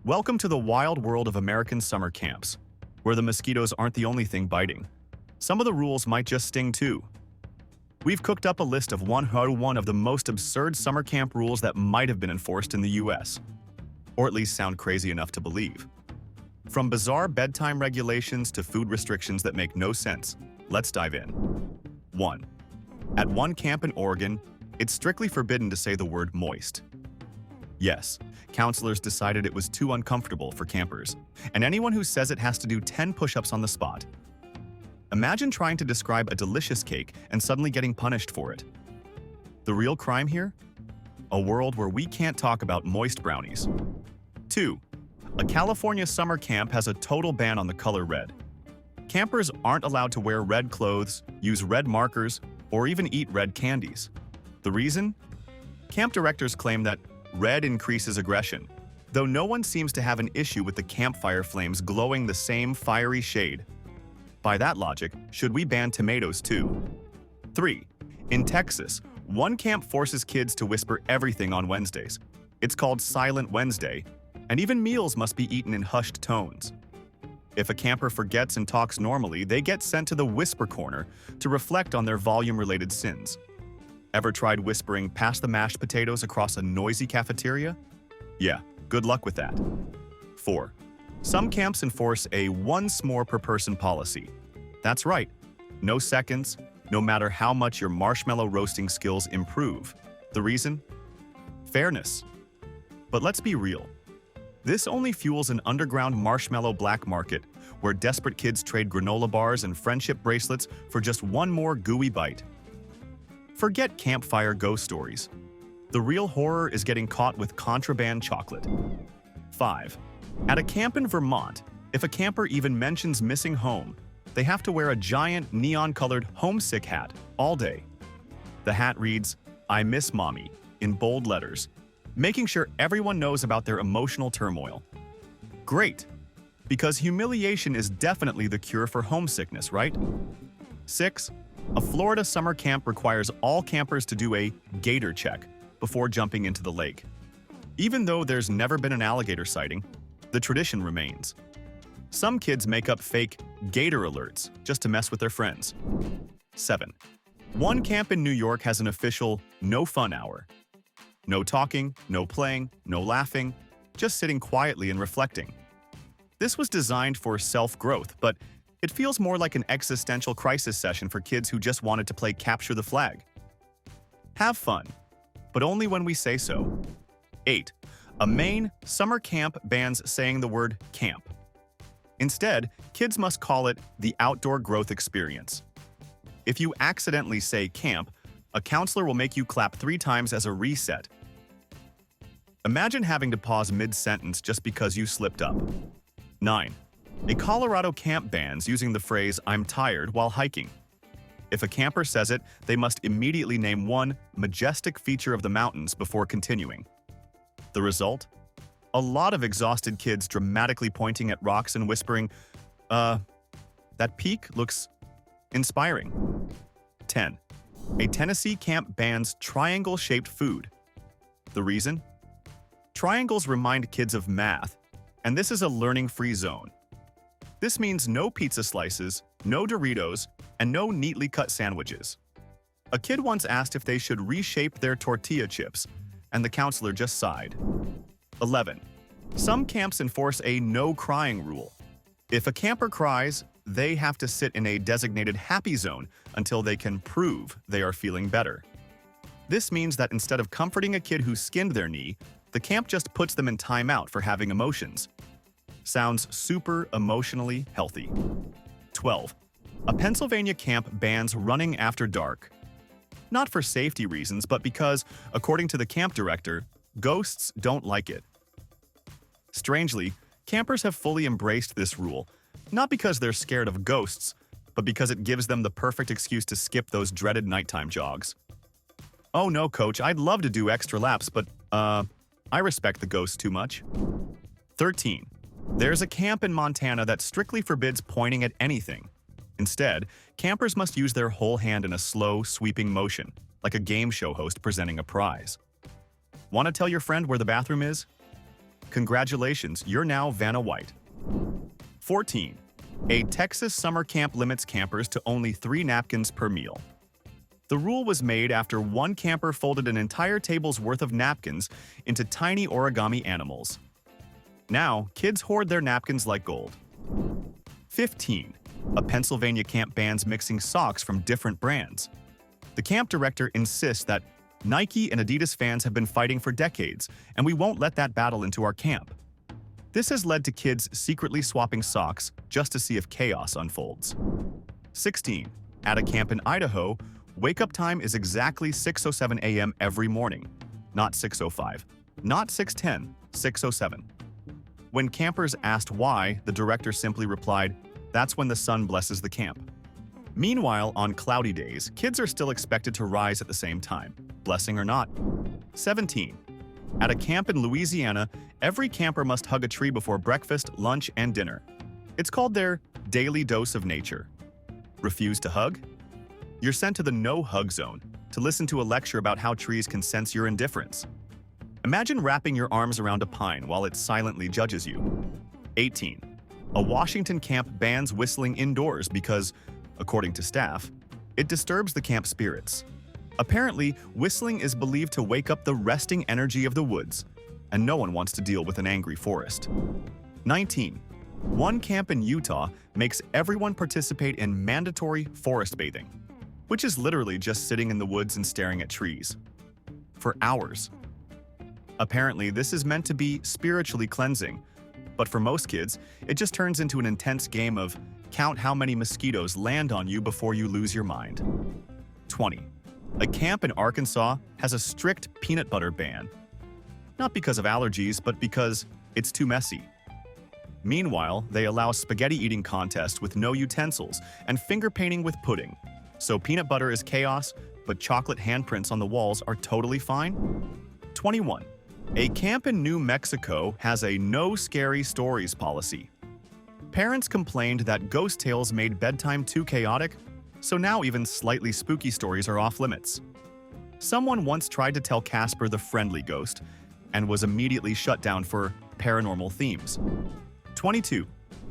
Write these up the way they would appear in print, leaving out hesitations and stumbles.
Welcome to the wild world of American summer camps, where the mosquitoes aren't the only thing biting. Some of the rules might just sting too. We've cooked up a list of 101 of the most absurd summer camp rules that might have been enforced in the US, or at least sound crazy enough to believe. From bizarre bedtime regulations to food restrictions that make no sense, let's dive in. 1. At one camp in Oregon, it's strictly forbidden to say the word moist. Yes, counselors decided it was too uncomfortable for campers, and anyone who says it has to do 10 push-ups on the spot. Imagine trying to describe a delicious cake and suddenly getting punished for it. The real crime here? A world where we can't talk about moist brownies. 2. A California summer camp has a total ban on the color red. Campers aren't allowed to wear red clothes, use red markers, or even eat red candies. The reason? Camp directors claim that red increases aggression, though no one seems to have an issue with the campfire flames glowing the same fiery shade. By that logic, should we ban tomatoes too? 3. In Texas, one camp forces kids to whisper everything on Wednesdays. It's called Silent Wednesday, and even meals must be eaten in hushed tones. If a camper forgets and talks normally, they get sent to the whisper corner to reflect on their volume-related sins. Ever tried whispering past the mashed potatoes across a noisy cafeteria? Yeah, good luck with that. 4. Some camps enforce a one s'more per person policy. That's right, no seconds, no matter how much your marshmallow roasting skills improve. The reason? Fairness. But let's be real. This only fuels an underground marshmallow black market where desperate kids trade granola bars and friendship bracelets for just one more gooey bite. Forget campfire ghost stories. The real horror is getting caught with contraband chocolate. 5. At a camp in Vermont, if a camper even mentions missing home, they have to wear a giant neon-colored homesick hat all day. The hat reads, "I miss mommy," in bold letters, making sure everyone knows about their emotional turmoil. Great, because humiliation is definitely the cure for homesickness, right? 6. A Florida summer camp requires all campers to do a gator check before jumping into the lake. Even though there's never been an alligator sighting, the tradition remains. Some kids make up fake gator alerts just to mess with their friends. 7. One camp in New York has an official no fun hour. No talking, no playing, no laughing, just sitting quietly and reflecting. This was designed for self-growth, but it feels more like an existential crisis session for kids who just wanted to play capture the flag. Have fun, but only when we say so. 8. A Maine summer camp bans saying the word camp. Instead, kids must call it the outdoor growth experience. If you accidentally say camp, a counselor will make you clap 3 times as a reset. Imagine having to pause mid-sentence just because you slipped up. 9. A Colorado camp bans using the phrase "I'm tired" while hiking. If a camper says it, they must immediately name one majestic feature of the mountains before continuing. The result? A lot of exhausted kids dramatically pointing at rocks and whispering, that peak looks inspiring." 10. A Tennessee camp bans triangle-shaped food. The reason? Triangles remind kids of math, and this is a learning-free zone. This means no pizza slices, no Doritos, and no neatly cut sandwiches. A kid once asked if they should reshape their tortilla chips, and the counselor just sighed. 11. Some camps enforce a no crying rule. If a camper cries, they have to sit in a designated happy zone until they can prove they are feeling better. This means that instead of comforting a kid who skinned their knee, the camp just puts them in timeout for having emotions. Sounds super emotionally healthy. 12. A Pennsylvania camp bans running after dark. Not for safety reasons, but because, according to the camp director, ghosts don't like it. Strangely, campers have fully embraced this rule, not because they're scared of ghosts, but because it gives them the perfect excuse to skip those dreaded nighttime jogs. "Oh no, coach, I'd love to do extra laps, but, I respect the ghosts too much." 13. There's a camp in Montana that strictly forbids pointing at anything. Instead, campers must use their whole hand in a slow, sweeping motion, like a game show host presenting a prize. Want to tell your friend where the bathroom is? Congratulations, you're now Vanna White. 14. A Texas summer camp limits campers to only 3 napkins per meal. The rule was made after one camper folded an entire table's worth of napkins into tiny origami animals. Now, kids hoard their napkins like gold. 15. A Pennsylvania camp bans mixing socks from different brands. The camp director insists that Nike and Adidas fans have been fighting for decades, and we won't let that battle into our camp. This has led to kids secretly swapping socks just to see if chaos unfolds. 16. At a camp in Idaho, wake-up time is exactly 6:07 a.m. every morning. Not 6:05, not 6:10, 6:07. When campers asked why, the director simply replied, "That's when the sun blesses the camp." Meanwhile, on cloudy days, kids are still expected to rise at the same time, blessing or not. 17. At a camp in Louisiana, every camper must hug a tree before breakfast, lunch, and dinner. It's called their daily dose of nature. Refuse to hug? You're sent to the no-hug zone to listen to a lecture about how trees can sense your indifference. Imagine wrapping your arms around a pine while it silently judges you. 18. A Washington camp bans whistling indoors because, according to staff, it disturbs the camp spirits. Apparently, whistling is believed to wake up the resting energy of the woods, and no one wants to deal with an angry forest. 19. One camp in Utah makes everyone participate in mandatory forest bathing, which is literally just sitting in the woods and staring at trees. For hours. Apparently, this is meant to be spiritually cleansing, but for most kids, it just turns into an intense game of count how many mosquitoes land on you before you lose your mind. 20. A camp in Arkansas has a strict peanut butter ban. Not because of allergies, but because it's too messy. Meanwhile, they allow spaghetti-eating contests with no utensils and finger painting with pudding. So peanut butter is chaos, but chocolate handprints on the walls are totally fine? 21. A camp in New Mexico has a no scary stories policy. Parents complained that ghost tales made bedtime too chaotic, so now even slightly spooky stories are off limits. Someone once tried to tell Casper the Friendly Ghost and was immediately shut down for paranormal themes. 22.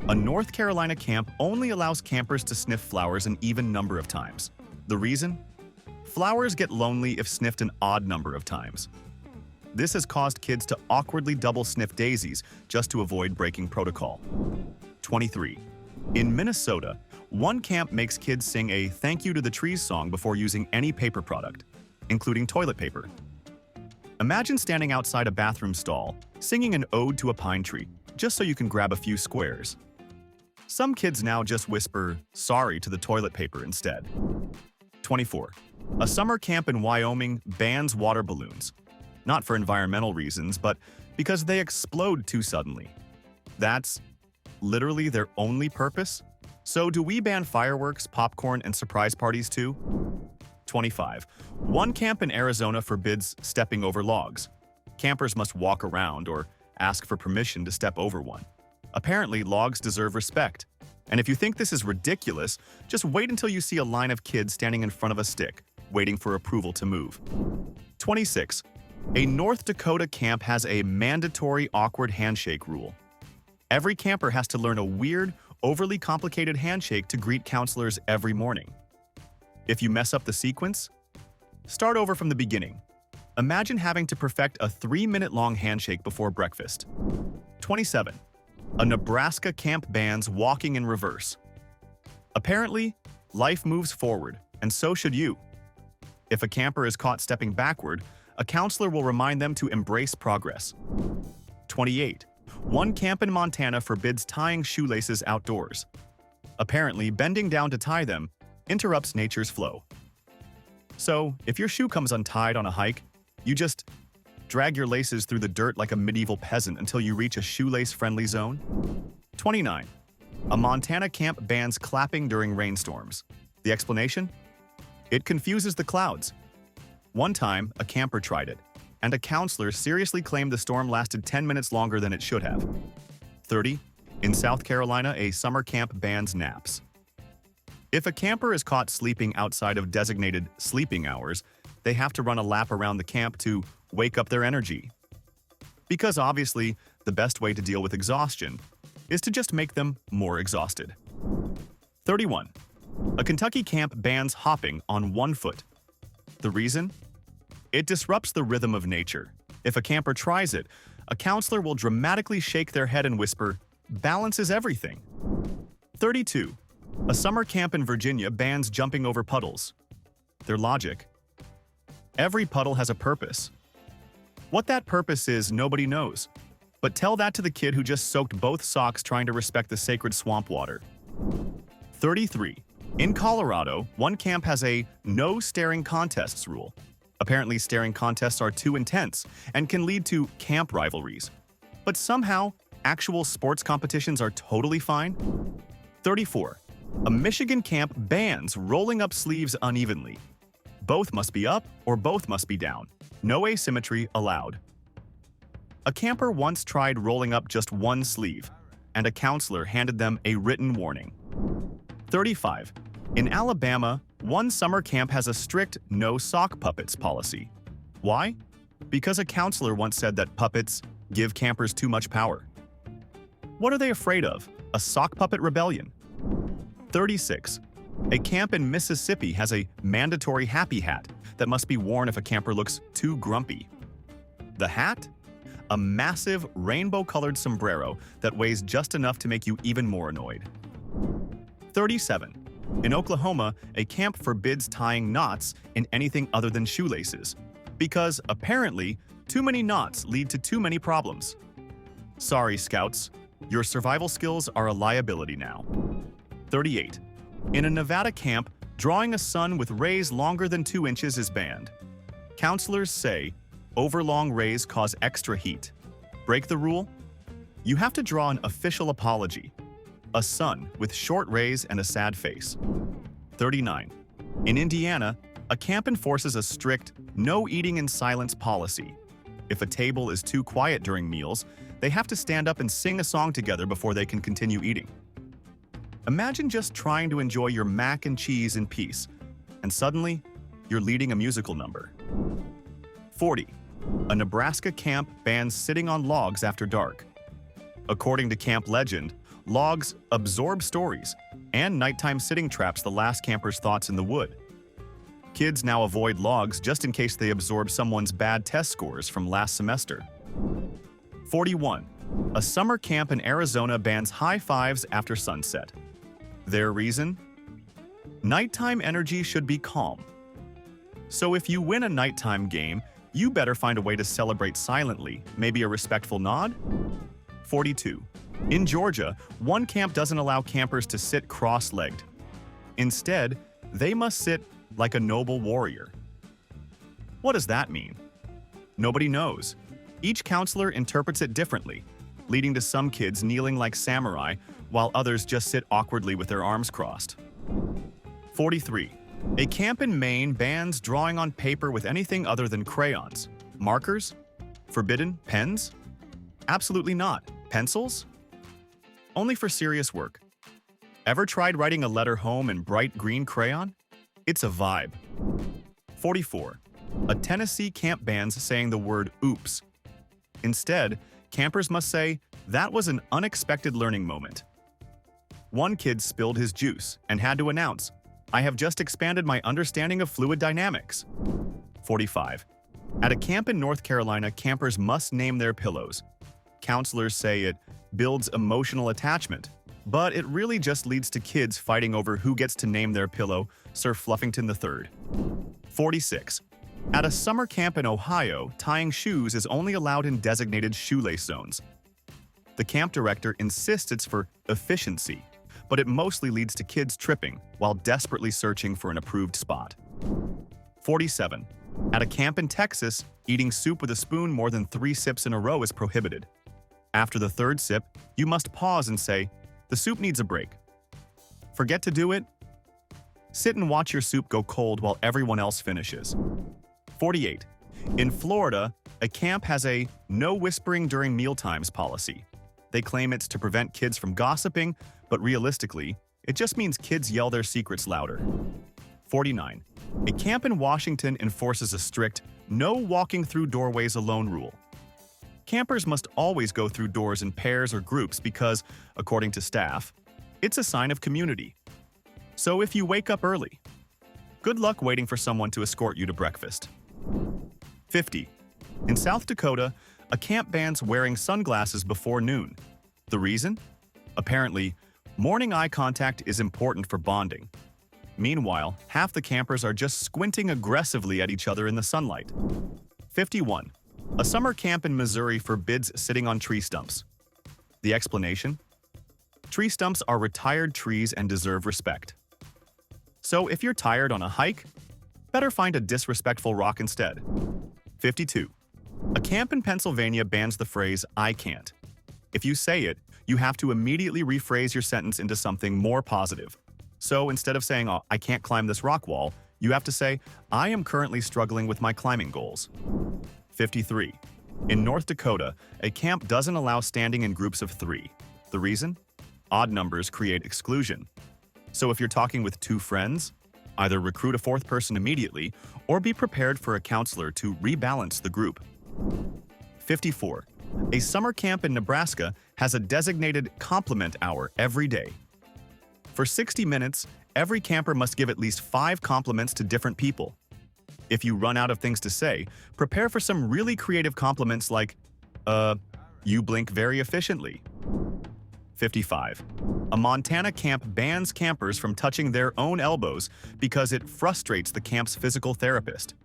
A North Carolina camp only allows campers to sniff flowers an even number of times. The reason? Flowers get lonely if sniffed an odd number of times. This has caused kids to awkwardly double sniff daisies just to avoid breaking protocol. 23. In Minnesota, one camp makes kids sing a "Thank You to the Trees" song before using any paper product, including toilet paper. Imagine standing outside a bathroom stall, singing an ode to a pine tree, just so you can grab a few squares. Some kids now just whisper "sorry" to the toilet paper instead. 24. A summer camp in Wyoming bans water balloons. Not for environmental reasons, but because they explode too suddenly. That's literally their only purpose? So do we ban fireworks, popcorn, and surprise parties too? 25. One camp in Arizona forbids stepping over logs. Campers must walk around or ask for permission to step over one. Apparently, logs deserve respect. And if you think this is ridiculous, just wait until you see a line of kids standing in front of a stick, waiting for approval to move. 26. A North Dakota camp has a mandatory awkward handshake rule. Every camper has to learn a weird, overly complicated handshake to greet counselors every morning. If you mess up the sequence, start over from the beginning. Imagine having to perfect a 3-minute-long handshake before breakfast. 27. A Nebraska camp bans walking in reverse. Apparently, life moves forward, and so should you. If a camper is caught stepping backward, a counselor will remind them to embrace progress. 28. One camp in Montana forbids tying shoelaces outdoors. Apparently, bending down to tie them interrupts nature's flow. So, if your shoe comes untied on a hike, you just drag your laces through the dirt like a medieval peasant until you reach a shoelace-friendly zone. 29. A Montana camp bans clapping during rainstorms. The explanation? It confuses the clouds. One time, a camper tried it, and a counselor seriously claimed the storm lasted 10 minutes longer than it should have. 30. In South Carolina, a summer camp bans naps. If a camper is caught sleeping outside of designated sleeping hours, they have to run a lap around the camp to wake up their energy. Because obviously, The best way to deal with exhaustion is to just make them more exhausted. 31. A Kentucky camp bans hopping on one foot. The reason? It disrupts the rhythm of nature. If a camper tries it, a counselor will dramatically shake their head and whisper, "Balance is everything." 32. A summer camp in Virginia bans jumping over puddles. Their logic? Every puddle has a purpose. What that purpose is, nobody knows. But tell that to the kid who just soaked both socks trying to respect the sacred swamp water. 33. In Colorado, one camp has a no staring contests rule. Apparently, staring contests are too intense and can lead to camp rivalries. But somehow, actual sports competitions are totally fine. 34. A Michigan camp bans rolling up sleeves unevenly. Both must be up or both must be down. No asymmetry allowed. A camper once tried rolling up just one sleeve, and a counselor handed them a written warning. 35. In Alabama, one summer camp has a strict no sock puppets policy. Why? Because a counselor once said that puppets give campers too much power. What are they afraid of? A sock puppet rebellion? 36. A camp in Mississippi has a mandatory happy hat that must be worn if a camper looks too grumpy. The hat? A massive rainbow-colored sombrero that weighs just enough to make you even more annoyed. 37. In Oklahoma, a camp forbids tying knots in anything other than shoelaces, because apparently, too many knots lead to too many problems. Sorry, Scouts, your survival skills are a liability now. 38. In a Nevada camp, drawing a sun with rays longer than 2 inches is banned. Counselors say overlong rays cause extra heat. Break the rule? You have to draw an official apology. A sun with short rays and a sad face. 39. In Indiana, a camp enforces a strict no eating in silence policy. If a table is too quiet during meals, they have to stand up and sing a song together before they can continue eating. Imagine just trying to enjoy your mac and cheese in peace, and suddenly, you're leading a musical number. 40. A Nebraska camp bans sitting on logs after dark. According to camp legend, logs absorb stories, and nighttime sitting traps the last camper's thoughts in the wood. Kids now avoid logs just in case they absorb someone's bad test scores from last semester. 41. A summer camp in Arizona bans high fives after sunset. Their reason? Nighttime energy should be calm. So if you win a nighttime game, you better find a way to celebrate silently, maybe a respectful nod? 42. In Georgia, one camp doesn't allow campers to sit cross-legged. Instead, they must sit like a noble warrior. What does that mean? Nobody knows. Each counselor interprets it differently, leading to some kids kneeling like samurai, while others just sit awkwardly with their arms crossed. 43. A camp in Maine bans drawing on paper with anything other than crayons. Markers? Forbidden? Pens? Absolutely not. Pencils? Only for serious work. Ever tried writing a letter home in bright green crayon? It's a vibe. 44. A Tennessee camp bans saying the word oops. Instead, campers must say, "That was an unexpected learning moment." One kid spilled his juice and had to announce, "I have just expanded my understanding of fluid dynamics." 45. At a camp in North Carolina, campers must name their pillows. Counselors say it builds emotional attachment, but it really just leads to kids fighting over who gets to name their pillow, Sir Fluffington III. 46. At a summer camp in Ohio, tying shoes is only allowed in designated shoelace zones. The camp director insists it's for efficiency, but it mostly leads to kids tripping while desperately searching for an approved spot. 47. At a camp in Texas, eating soup with a spoon more than 3 sips in a row is prohibited. After the 3rd sip, you must pause and say, "The soup needs a break." Forget to do it? Sit and watch your soup go cold while everyone else finishes. 48. In Florida, a camp has a no whispering during mealtimes policy. They claim it's to prevent kids from gossiping, but realistically, it just means kids yell their secrets louder. 49. A camp in Washington enforces a strict no walking through doorways alone rule. Campers must always go through doors in pairs or groups because, according to staff, it's a sign of community. So if you wake up early, good luck waiting for someone to escort you to breakfast. 50. In South Dakota, a camp bans wearing sunglasses before noon. The reason? Apparently, morning eye contact is important for bonding. Meanwhile, half the campers are just squinting aggressively at each other in the sunlight. 51. A summer camp in Missouri forbids sitting on tree stumps. The explanation? Tree stumps are retired trees and deserve respect. So if you're tired on a hike, better find a disrespectful rock instead. 52. A camp in Pennsylvania bans the phrase, "I can't." If you say it, you have to immediately rephrase your sentence into something more positive. So instead of saying, "Oh, I can't climb this rock wall," you have to say, "I am currently struggling with my climbing goals." 53. In North Dakota, a camp doesn't allow standing in groups of 3. The reason? Odd numbers create exclusion. So if you're talking with 2 friends, either recruit a 4th person immediately or be prepared for a counselor to rebalance the group. 54. A summer camp in Nebraska has a designated compliment hour every day. For 60 minutes, every camper must give at least 5 compliments to different people. If you run out of things to say, prepare for some really creative compliments like, you blink very efficiently. 55. A Montana camp bans campers from touching their own elbows because it frustrates the camp's physical therapist.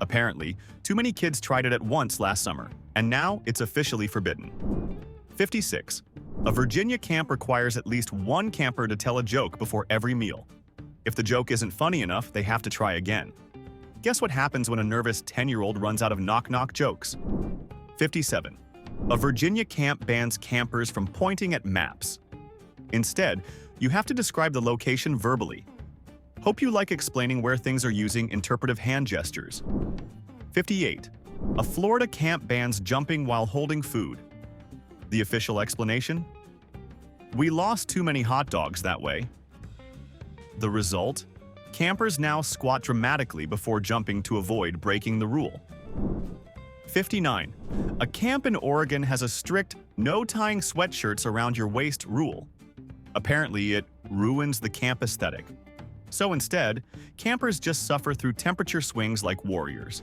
Apparently, too many kids tried it at once last summer, and now it's officially forbidden. 56. A Virginia camp requires at least one camper to tell a joke before every meal. If the joke isn't funny enough, they have to try again. Guess what happens when a nervous 10-year-old runs out of knock-knock jokes? 57. A Virginia camp bans campers from pointing at maps. Instead, you have to describe the location verbally. Hope you like explaining where things are using interpretive hand gestures. 58. A Florida camp bans jumping while holding food. The official explanation? We lost too many hot dogs that way. The result? Campers now squat dramatically before jumping to avoid breaking the rule. 59. A camp in Oregon has a strict no tying sweatshirts around your waist rule. Apparently, it ruins the camp aesthetic. So instead, campers just suffer through temperature swings like warriors.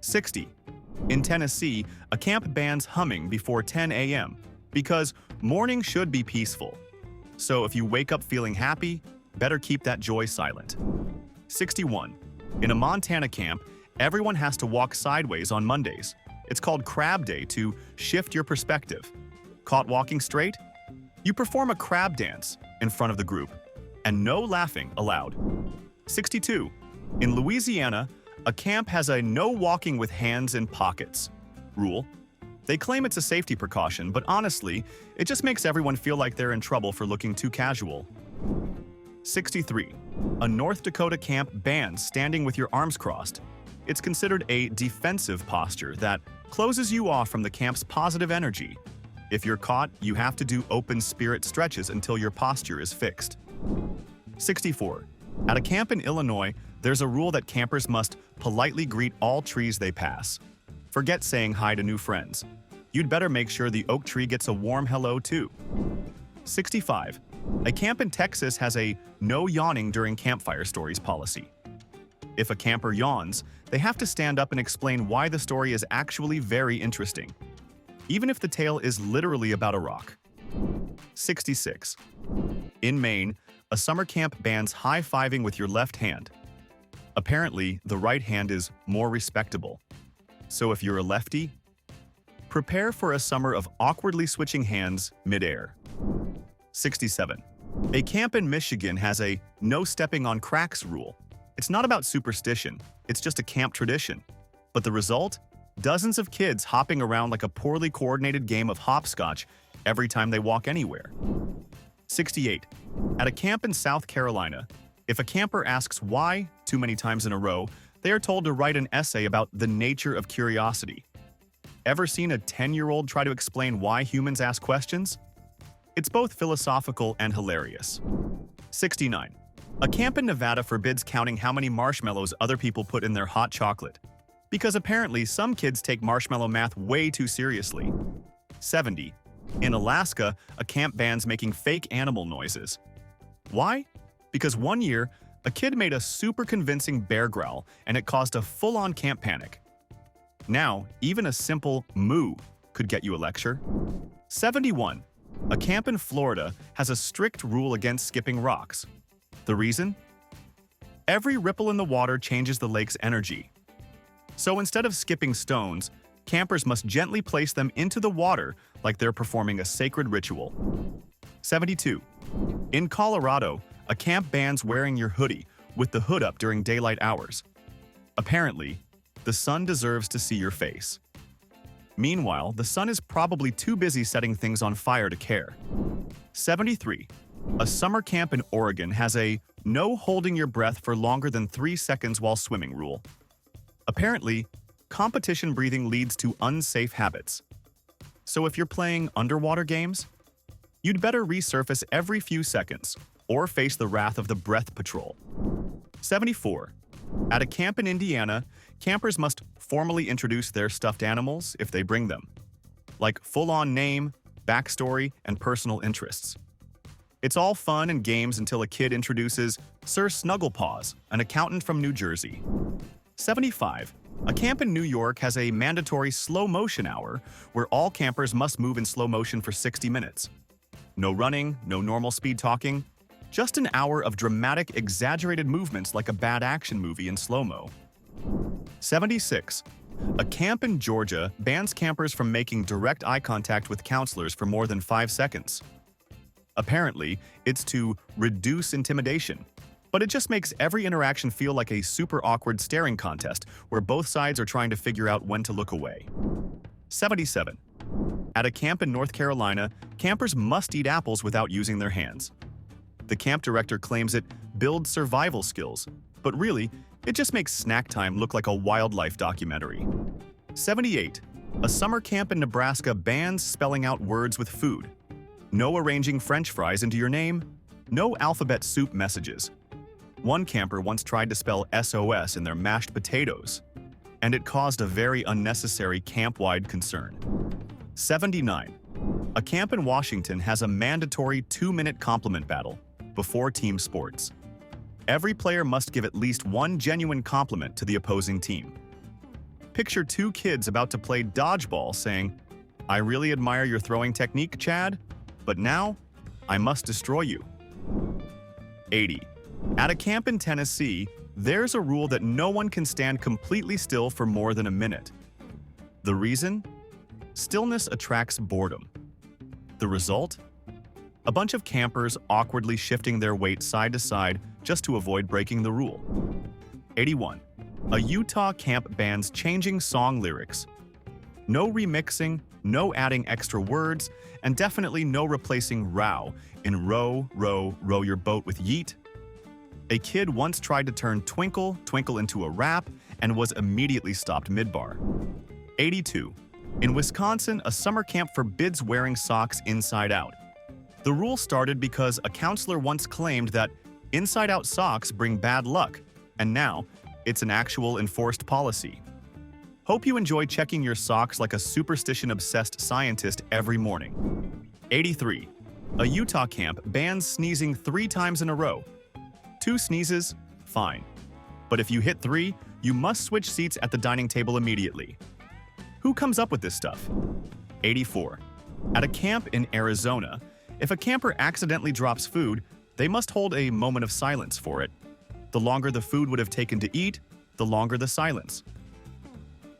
60. In Tennessee, a camp bans humming before 10 a.m. because morning should be peaceful. So if you wake up feeling happy, better keep that joy silent. 61. In a Montana camp, everyone has to walk sideways on Mondays. It's called Crab Day to shift your perspective. Caught walking straight? You perform a crab dance in front of the group, and no laughing allowed. 62. In Louisiana, a camp has a no walking with hands in pockets rule. They claim it's a safety precaution, but honestly, it just makes everyone feel like they're in trouble for looking too casual. 63. A North Dakota camp bans standing with your arms crossed. It's considered a defensive posture that closes you off from the camp's positive energy. If you're caught, you have to do open spirit stretches until your posture is fixed. 64. At a camp in Illinois, there's a rule that campers must politely greet all trees they pass. Forget saying hi to new friends. You'd better make sure the oak tree gets a warm hello too. 65. A camp in Texas has a no yawning during campfire stories policy. If a camper yawns, they have to stand up and explain why the story is actually very interesting, even if the tale is literally about a rock. 66. In Maine, a summer camp bans high-fiving with your left hand. Apparently, the right hand is more respectable. So if you're a lefty, prepare for a summer of awkwardly switching hands mid-air. 67. A camp in Michigan has a no stepping on cracks rule. It's not about superstition, it's just a camp tradition. But the result? Dozens of kids hopping around like a poorly coordinated game of hopscotch every time they walk anywhere. 68. At a camp in South Carolina, if a camper asks why too many times in a row, they are told to write an essay about the nature of curiosity. Ever seen a 10-year-old try to explain why humans ask questions? It's both philosophical and hilarious. 69. A camp in Nevada forbids counting how many marshmallows other people put in their hot chocolate. because apparently some kids take marshmallow math way too seriously. 70. In Alaska, a camp bans making fake animal noises. Why? Because one year, a kid made a super convincing bear growl and it caused a full-on camp panic. Now, even a simple moo could get you a lecture. 71. A camp in Florida has a strict rule against skipping rocks. The reason? Every ripple in the water changes the lake's energy. So instead of skipping stones, campers must gently place them into the water like they're performing a sacred ritual. 72. In Colorado, a camp bans wearing your hoodie with the hood up during daylight hours. Apparently, the sun deserves to see your face. Meanwhile, the sun is probably too busy setting things on fire to care. 73. A summer camp in Oregon has a no holding your breath for longer than 3 seconds while swimming rule. Apparently, competition breathing leads to unsafe habits. So if you're playing underwater games, you'd better resurface every few seconds or face the wrath of the breath patrol. 74. At a camp in Indiana, campers must formally introduce their stuffed animals if they bring them, like full-on name, backstory, and personal interests. It's all fun and games until a kid introduces Sir Snugglepaws, an accountant from New Jersey. 75. A camp in New York has a mandatory slow-motion hour where all campers must move in slow motion for 60 minutes. No running, no normal speed talking, just an hour of dramatic, exaggerated movements like a bad action movie in slow-mo. 76. A camp in Georgia bans campers from making direct eye contact with counselors for more than 5 seconds. Apparently, it's to reduce intimidation, but it just makes every interaction feel like a super awkward staring contest where both sides are trying to figure out when to look away. 77. At a camp in North Carolina, campers must eat apples without using their hands. The camp director claims it builds survival skills, but really, it just makes snack time look like a wildlife documentary. 78. A summer camp in Nebraska bans spelling out words with food. No arranging French fries into your name. No alphabet soup messages. One camper once tried to spell SOS in their mashed potatoes, and it caused a very unnecessary camp-wide concern. 79. A camp in Washington has a mandatory 2-minute compliment battle before team sports. Every player must give at least one genuine compliment to the opposing team. Picture 2 kids about to play dodgeball saying, "I really admire your throwing technique, Chad, but now I must destroy you." 80. At a camp in Tennessee, there's a rule that no one can stand completely still for more than a minute. The reason? Stillness attracts boredom. The result? A bunch of campers awkwardly shifting their weight side to side just to avoid breaking the rule. 81. A Utah camp bans changing song lyrics. No remixing, no adding extra words, and definitely no replacing row in row, row, row your boat with yeet. A kid once tried to turn Twinkle, Twinkle into a rap and was immediately stopped mid-bar. 82. In Wisconsin, a summer camp forbids wearing socks inside out. The rule started because a counselor once claimed that inside-out socks bring bad luck, and now it's an actual enforced policy. Hope you enjoy checking your socks like a superstition-obsessed scientist every morning. 83. A Utah camp bans sneezing 3 times in a row. 2 sneezes? Fine. But if you hit 3, you must switch seats at the dining table immediately. Who comes up with this stuff? 84. At a camp in Arizona, if a camper accidentally drops food, they must hold a moment of silence for it. The longer the food would have taken to eat, the longer the silence.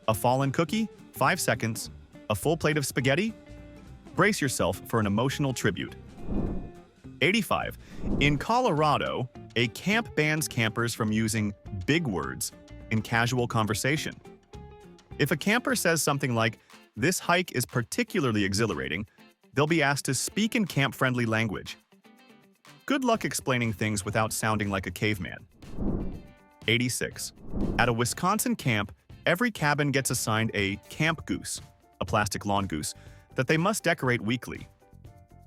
A fallen cookie? 5 seconds. A full plate of spaghetti? Brace yourself for an emotional tribute. 85. In Colorado, a camp bans campers from using big words in casual conversation. If a camper says something like, "This hike is particularly exhilarating," they'll be asked to speak in camp-friendly language. Good luck explaining things without sounding like a caveman. 86. At a Wisconsin camp, every cabin gets assigned a camp goose, a plastic lawn goose, that they must decorate weekly.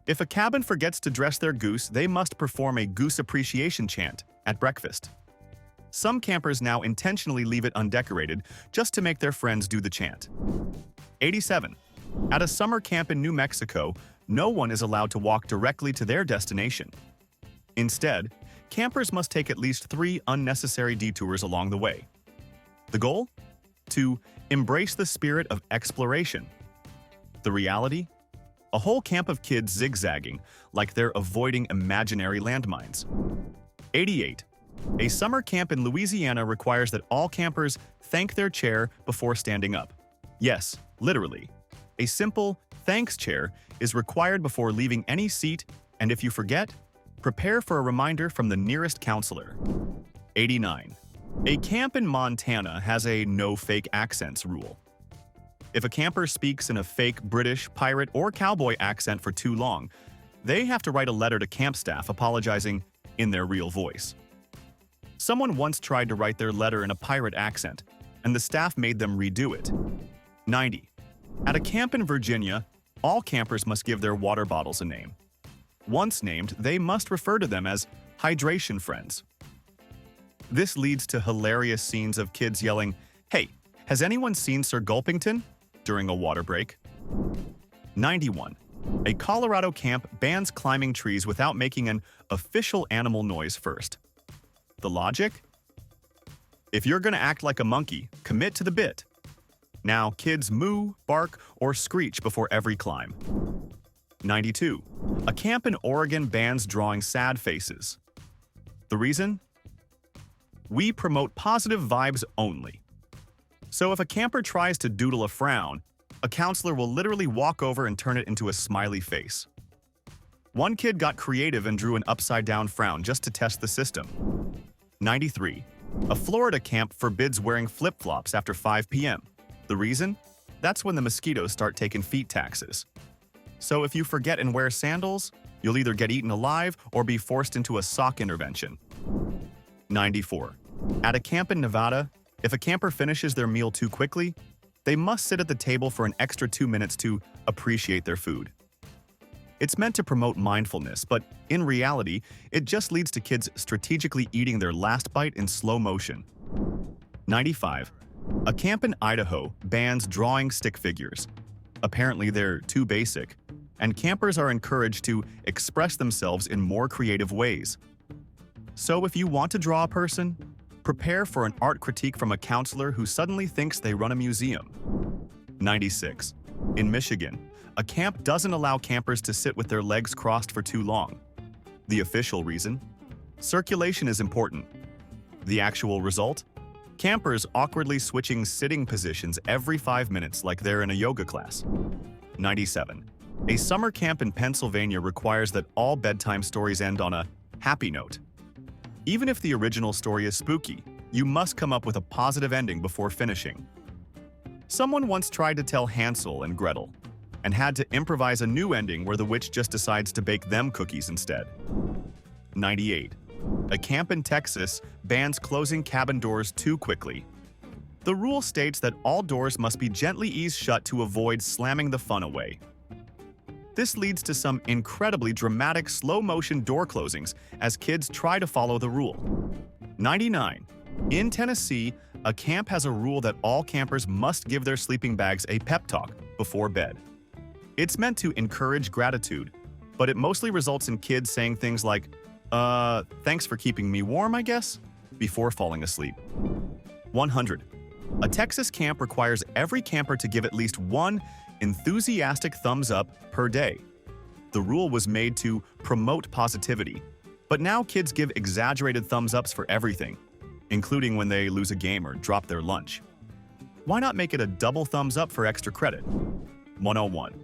If a cabin forgets to dress their goose, they must perform a goose appreciation chant at breakfast. Some campers now intentionally leave it undecorated just to make their friends do the chant. 87. At a summer camp in New Mexico, no one is allowed to walk directly to their destination. Instead, campers must take at least 3 unnecessary detours along the way. The goal? To embrace the spirit of exploration. The reality? A whole camp of kids zigzagging, like they're avoiding imaginary landmines. 88. A summer camp in Louisiana requires that all campers thank their chair before standing up. Yes, literally. A simple thanks chair is required before leaving any seat, and if you forget, prepare for a reminder from the nearest counselor. 89. A camp in Montana has a no fake accents rule. If a camper speaks in a fake British, pirate, or cowboy accent for too long, they have to write a letter to camp staff apologizing in their real voice. Someone once tried to write their letter in a pirate accent, and the staff made them redo it. 90. At a camp in Virginia, all campers must give their water bottles a name. Once named, they must refer to them as hydration friends. This leads to hilarious scenes of kids yelling, "Hey, has anyone seen Sir Gulpington?" during a water break. 91. A Colorado camp bans climbing trees without making an official animal noise first. The logic? If you're gonna act like a monkey, commit to the bit. Now, kids moo, bark, or screech before every climb. 92. A camp in Oregon bans drawing sad faces. The reason? We promote positive vibes only. So if a camper tries to doodle a frown, a counselor will literally walk over and turn it into a smiley face. One kid got creative and drew an upside-down frown just to test the system. 93. A Florida camp forbids wearing flip-flops after 5 p.m. The reason? That's when the mosquitoes start taking feet taxes. So if you forget and wear sandals, you'll either get eaten alive or be forced into a sock intervention. 94. At a camp in Nevada, if a camper finishes their meal too quickly, they must sit at the table for an extra 2 minutes to appreciate their food. It's meant to promote mindfulness, but in reality, it just leads to kids strategically eating their last bite in slow motion. 95. A camp in Idaho bans drawing stick figures. Apparently, they're too basic, and campers are encouraged to express themselves in more creative ways. So if you want to draw a person, prepare for an art critique from a counselor who suddenly thinks they run a museum. 96. In Michigan, a camp doesn't allow campers to sit with their legs crossed for too long. The official reason? Circulation is important. The actual result? Campers awkwardly switching sitting positions every 5 minutes like they're in a yoga class. 97. A summer camp in Pennsylvania requires that all bedtime stories end on a happy note. Even if the original story is spooky, you must come up with a positive ending before finishing. Someone once tried to tell Hansel and Gretel, and had to improvise a new ending where the witch just decides to bake them cookies instead. 98. A camp in Texas bans closing cabin doors too quickly. The rule states that all doors must be gently eased shut to avoid slamming the fun away. This leads to some incredibly dramatic slow-motion door closings as kids try to follow the rule. 99. In Tennessee, a camp has a rule that all campers must give their sleeping bags a pep talk before bed. It's meant to encourage gratitude, but it mostly results in kids saying things like, thanks for keeping me warm, I guess, before falling asleep. 100. A Texas camp requires every camper to give at least one enthusiastic thumbs up per day. The rule was made to promote positivity, but now kids give exaggerated thumbs ups for everything, including when they lose a game or drop their lunch. Why not make it a double thumbs up for extra credit? 101.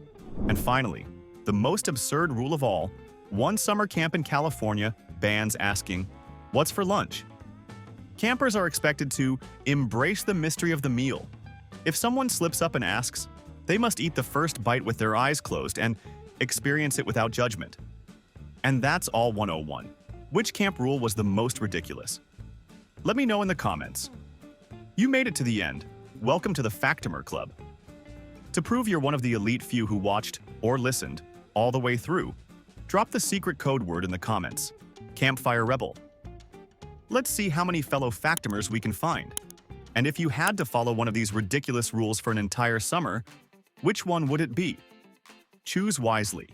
And finally, the most absurd rule of all, one summer camp in California bans asking, "What's for lunch?" Campers are expected to embrace the mystery of the meal. If someone slips up and asks, they must eat the first bite with their eyes closed and experience it without judgment. And that's all 101. Which camp rule was the most ridiculous? Let me know in the comments. You made it to the end. Welcome to the Factomer Club. To prove you're one of the elite few who watched or listened all the way through, drop the secret code word in the comments. Campfire Rebel. Let's see how many fellow Factomers we can find. And if you had to follow one of these ridiculous rules for an entire summer, which one would it be? Choose wisely.